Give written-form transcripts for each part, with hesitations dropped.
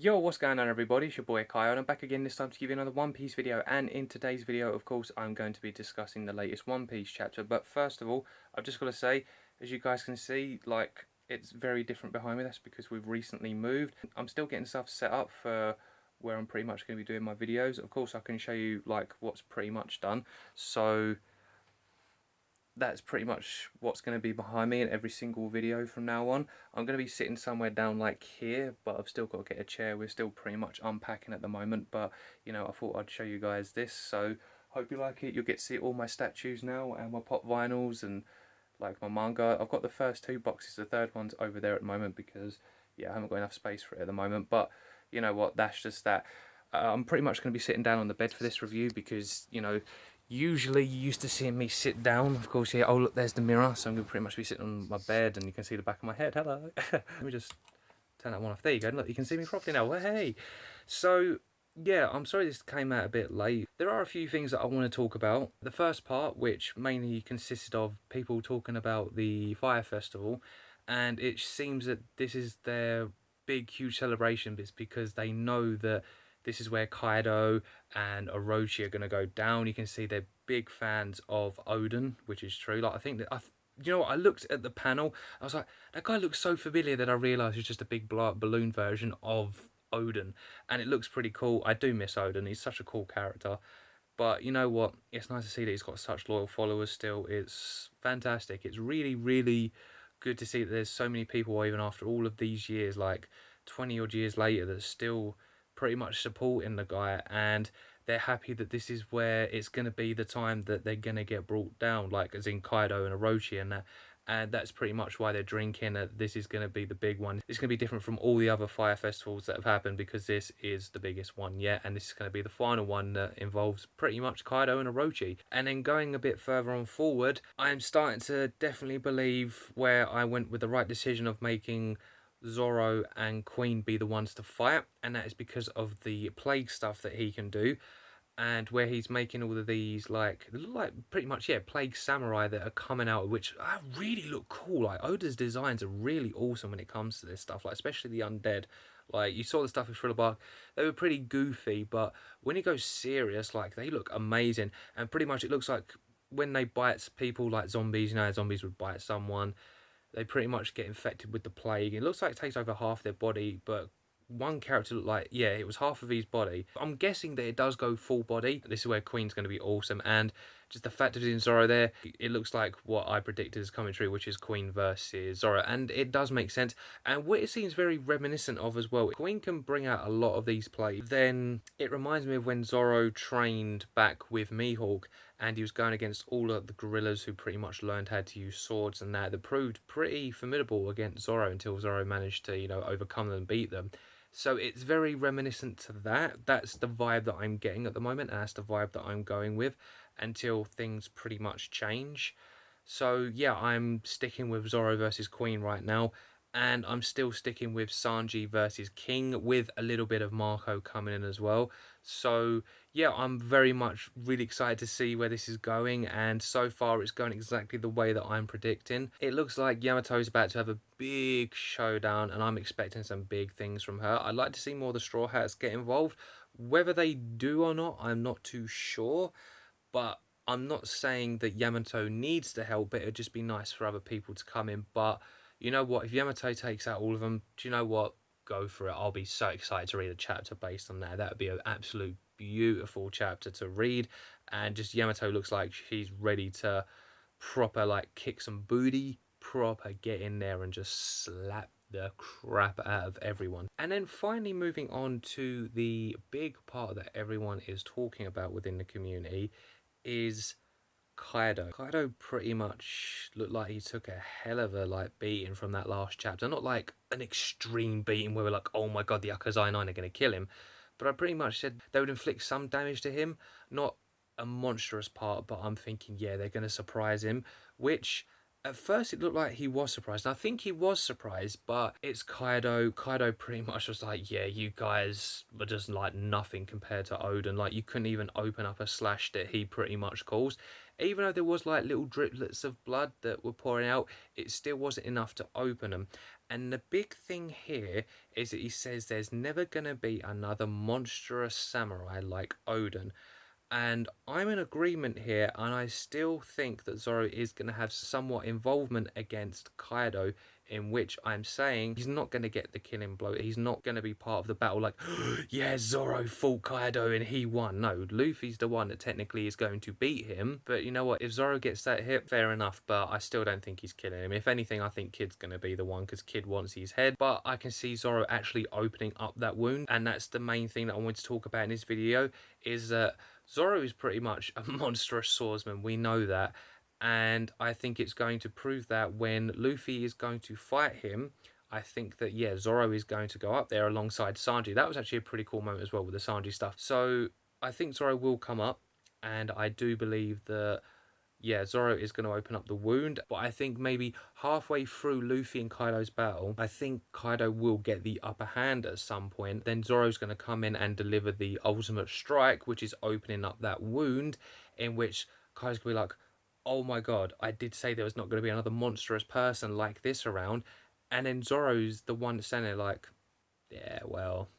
Yo, what's going on everybody? It's your boy KAIO and I'm back again this time to give you another One Piece video, and in today's video of course I'm going to be discussing the latest One Piece chapter. But first of all, I've just got to say, as you guys can see, like, it's very different behind me. That's because we've recently moved. I'm still getting stuff set up for where I'm pretty much going to be doing my videos. Of course I can show you like what's pretty much done. So that's pretty much what's going to be behind me in every single video from now on. I'm going to be sitting somewhere down like here, but I've still got to get a chair. We're still pretty much unpacking at the moment, but you know, I thought I'd show you guys this. So hope you like it. You'll get to see all my statues now and my pop vinyls and like my manga. I've got the first two boxes. The third one's over there at the moment because yeah, I haven't got enough space for it at the moment. But you know what, that's just that. I'm pretty much going to be sitting down on the bed for this review because, you know, usually you used to see me sit down. Of course, yeah, oh look, there's the mirror. So I'm going to pretty much be sitting on my bed and you can see the back of my head. Hello. Let me just turn that one off. There you go. Look, you can see me properly now. Well, hey. So, yeah, I'm sorry this came out a bit late. There are a few things that I want to talk about. The first part, which mainly consisted of people talking about the Fire Festival, and it seems that this is their big, huge celebration. It's because they know that this is where Kaido and Orochi are going to go down. You can see they're big fans of Odin, which is true. Like, I think that you know what, I looked at the panel, I was like, that guy looks so familiar that I realised it's just a big balloon version of Odin, and it looks pretty cool. I do miss Odin. He's such a cool character. But you know what? It's nice to see that he's got such loyal followers still. It's fantastic. It's really, really good to see that there's so many people, even after all of these years, like 20 odd years later, that still pretty much supporting the guy, and they're happy that this is where it's going to be the time that they're going to get brought down, like as in Kaido and Orochi and that. And that's pretty much why they're drinking. This is going to be the big one. It's going to be different from all the other fire festivals that have happened because this is the biggest one yet, and this is going to be the final one that involves pretty much Kaido and Orochi. And then going a bit further on forward, I'm starting to definitely believe where I went with the right decision of making Zoro and Queen be the ones to fight, and that is because of the plague stuff that he can do, and where he's making all of these, like, they look like pretty much, yeah, plague samurai that are coming out, which really look cool. Like, Oda's designs are really awesome when it comes to this stuff, like especially the undead. Like, you saw the stuff with Thriller Bark, they were pretty goofy, but when he goes serious, like, they look amazing. And pretty much it looks like when they bite people like zombies, you know, zombies would bite someone, they pretty much get infected with the plague. It looks like it takes over half their body, but one character looked like, yeah, it was half of his body. I'm guessing that it does go full body. This is where Queen's going to be awesome, and just the fact of seeing Zoro there, it looks like what I predicted is coming true, which is Queen versus Zoro, and it does make sense. And what it seems very reminiscent of as well, Queen can bring out a lot of these plays. Then it reminds me of when Zoro trained back with Mihawk, and he was going against all of the gorillas who pretty much learned how to use swords and that proved pretty formidable against Zoro until Zoro managed to, you know, overcome them and beat them. So it's very reminiscent to that. That's the vibe that I'm getting at the moment, and that's the vibe that I'm going with until things pretty much change. So yeah, I'm sticking with Zoro versus Queen right now, and I'm still sticking with Sanji versus King with a little bit of Marco coming in as well. So yeah, I'm very much really excited to see where this is going, and so far it's going exactly the way that I'm predicting. It looks like Yamato's about to have a big showdown, and I'm expecting some big things from her. I'd like to see more of the Straw Hats get involved. Whether they do or not, I'm not too sure, but I'm not saying that Yamato needs to help, but it'd just be nice for other people to come in. But you know what? If Yamato takes out all of them, do you know what? Go for it. I'll be so excited to read a chapter based on that. That would be an absolute beautiful chapter to read. And just Yamato looks like she's ready to proper, like, kick some booty, proper get in there and just slap the crap out of everyone. And then finally moving on to the big part that everyone is talking about within the community is Kaido. Kaido pretty much looked like he took a hell of a, like, beating from that last chapter. Not like an extreme beating where we're like, oh my god, the Akazai 9 are going to kill him. But I pretty much said they would inflict some damage to him. Not a monstrous part, but I'm thinking, yeah, they're going to surprise him. Which, at first it looked like he was surprised. And I think he was surprised, but it's Kaido. Kaido pretty much was like, yeah, you guys were just like nothing compared to Odin. Like, you couldn't even open up a slash that he pretty much caused. Even though there was like little driplets of blood that were pouring out, it still wasn't enough to open them. And the big thing here is that he says there's never going to be another monstrous samurai like Odin. And I'm in agreement here, and I still think that Zoro is going to have somewhat involvement against Kaido, in which I'm saying he's not going to get the killing blow. He's not going to be part of the battle like, yeah, Zoro fought Kaido and he won. No, Luffy's the one that technically is going to beat him. But you know what? If Zoro gets that hit, fair enough. But I still don't think he's killing him. If anything, I think Kid's going to be the one because Kid wants his head. But I can see Zoro actually opening up that wound. And that's the main thing that I want to talk about in this video, is that Zoro is pretty much a monstrous swordsman. We know that. And I think it's going to prove that when Luffy is going to fight him. I think that, yeah, Zoro is going to go up there alongside Sanji. That was actually a pretty cool moment as well with the Sanji stuff. So I think Zoro will come up, and I do believe that, yeah, Zoro is going to open up the wound. But I think maybe halfway through Luffy and Kaido's battle, I think Kaido will get the upper hand at some point. Then Zoro's going to come in and deliver the ultimate strike, which is opening up that wound, in which Kaido's going to be like, oh my god, I did say there was not going to be another monstrous person like this around. And then Zoro's the one that's saying it like, yeah, well,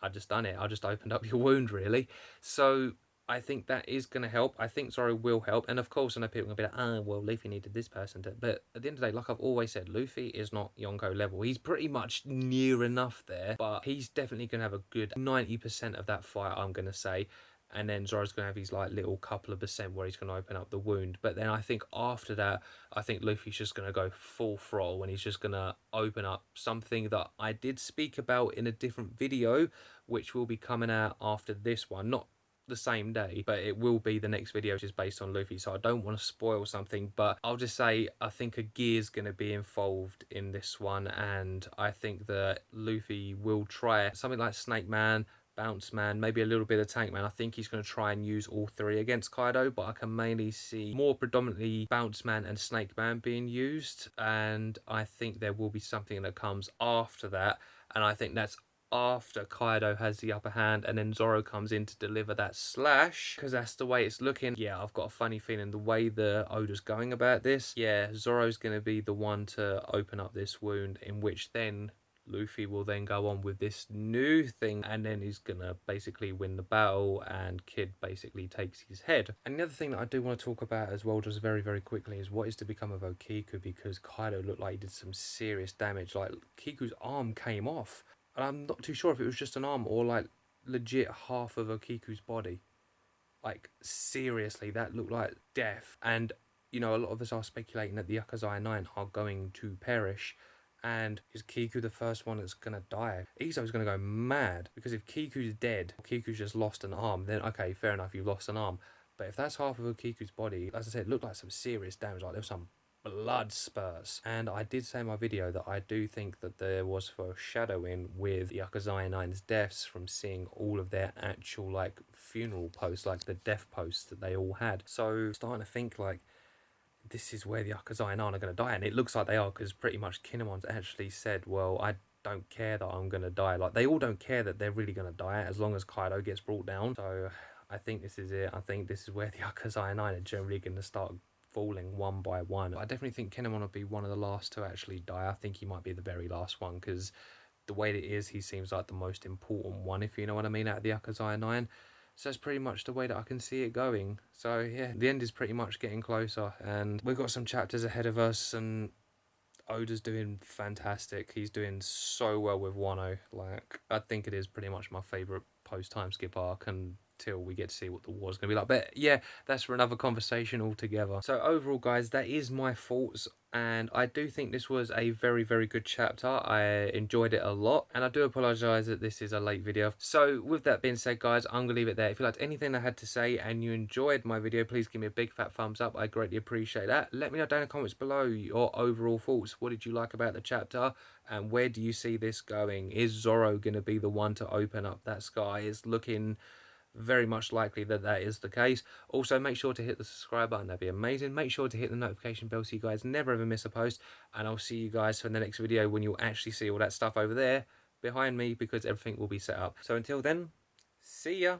I just done it. I just opened up your wound, really. So I think that is going to help. I think Zoro will help. And of course, I know people are going to be like, oh, well, Luffy needed this person to... But at the end of the day, like I've always said, Luffy is not Yonko level. He's pretty much near enough there. But he's definitely going to have a good 90% of that fight, I'm going to say. And then Zoro's going to have his like little couple of percent where he's going to open up the wound. But then I think after that, I think Luffy's just going to go full throttle and he's just going to open up something that I did speak about in a different video, which will be coming out after this one. Not the same day, but it will be the next video, which is based on Luffy. So I don't want to spoil something, but I'll just say I think a gear's going to be involved in this one. And I think that Luffy will try something like Snake Man, Bounce Man, maybe a little bit of Tank Man. I think he's going to try and use all three against Kaido, but I can mainly see more predominantly Bounce Man and Snake Man being used. And I think there will be something that comes after that. And I think that's after Kaido has the upper hand and then Zoro comes in to deliver that slash, because that's the way it's looking. Yeah, I've got a funny feeling the way the Oda's going about this. Yeah, Zoro's going to be the one to open up this wound, in which then Luffy will then go on with this new thing, and then he's gonna basically win the battle and Kid basically takes his head. And the other thing that I do want to talk about as well, just very very quickly, is what is to become of Okiku, because Kaido looked like he did some serious damage. Like Kiku's arm came off, and I'm not too sure if it was just an arm or like legit half of Okiku's body. Like seriously, that looked like death. And you know, a lot of us are speculating that the Akazaya 9 are going to perish. And is Kiku the first one that's going to die? Izo's going to go mad, because if Kiku's dead, Kiku's just lost an arm, then okay, fair enough, you've lost an arm. But if that's half of Kiku's body, as I said, it looked like some serious damage, like there was some blood spurts. And I did say in my video that I do think that there was foreshadowing with the Akazaya 9's deaths from seeing all of their actual like funeral posts, like the death posts that they all had. So starting to think like, this is where the Akazaya 9 are going to die, and it looks like they are, because pretty much Kinemon's actually said, well, I don't care that I'm going to die. Like, they all don't care that they're really going to die as long as Kaido gets brought down. So I think this is it. I think this is where the Akazaya 9 are generally going to start falling one by one. I definitely think Kinemon will be one of the last to actually die. I think he might be the very last one, because the way it is, he seems like the most important one, if you know what I mean, out of the Akazaya 9. So that's pretty much the way that I can see it going. So yeah, the end is pretty much getting closer, and we've got some chapters ahead of us, and Oda's doing fantastic. He's doing so well with Wano. Like, I think it is pretty much my favourite post-time skip arc until we get to see what the war's going to be like. But yeah, that's for another conversation altogether. So overall, guys, that is my thoughts. And I do think this was a very, very good chapter. I enjoyed it a lot. And I do apologise that this is a late video. So with that being said, guys, I'm going to leave it there. If you liked anything I had to say and you enjoyed my video, please give me a big fat thumbs up. I greatly appreciate that. Let me know down in the comments below your overall thoughts. What did you like about the chapter? And where do you see this going? Is Zoro going to be the one to open up that sky? It's looking very much likely that that is the case. Also, make sure to hit the subscribe button, that'd be amazing. Make sure to hit the notification bell so you guys never ever miss a post, and I'll see you guys for the next video when you'll actually see all that stuff over there behind me, because everything will be set up. So until then, see ya.